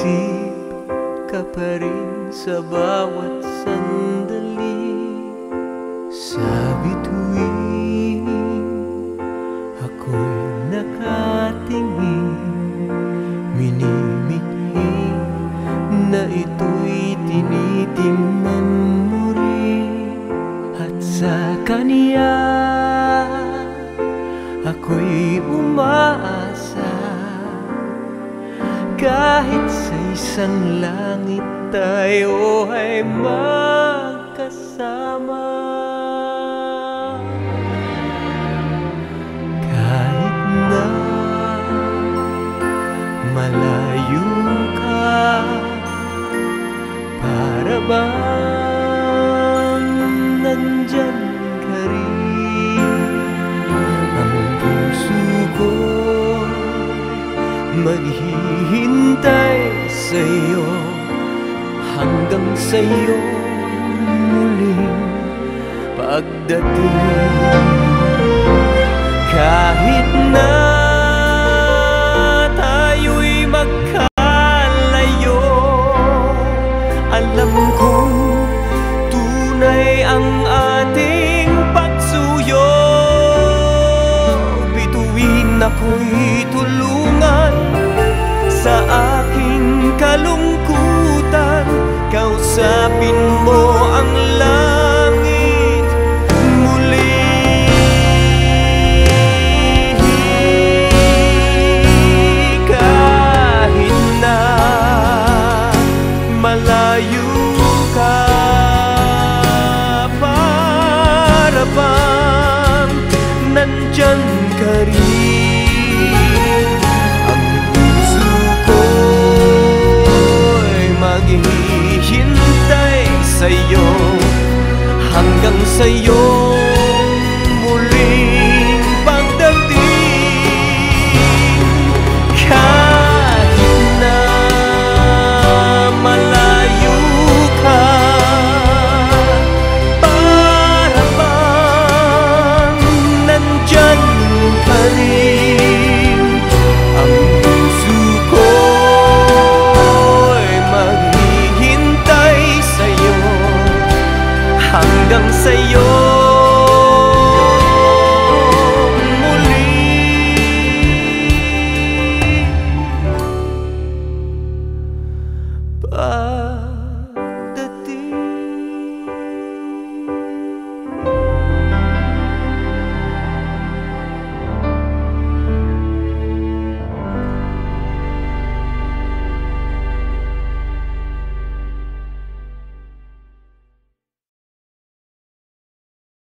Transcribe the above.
Isip ka pa rin sa bawat sandali. Sa bituin ako'y nakatingin, minimithi na ito'y tinitingnan mo rin. At sa kaniya ako'y umaasa, kahit sa isang langit tayo ay magkasama. Kahit na malayo ka, para bang nandyan ka rin. Ang puso ko maghihintay sa'yo, hanggang sa'yo muling pagdating. Kahit na tayo'y magkalayo, alam kong tunay ang ating pagsuyo. Bituin ako'y tulungan sa aking kalungkutan, kausapin mo ang langit muli. Kahit na malayo ka, para bang nandyan ka rin. Maghihintay sa'yo, hanggang sa'yo muling pagdating. Kahit na malayo ka, para bang nandyan ka rin. Ang puso ko'y maghihintay sa'yo, hanggang sa'yo muli pagdating.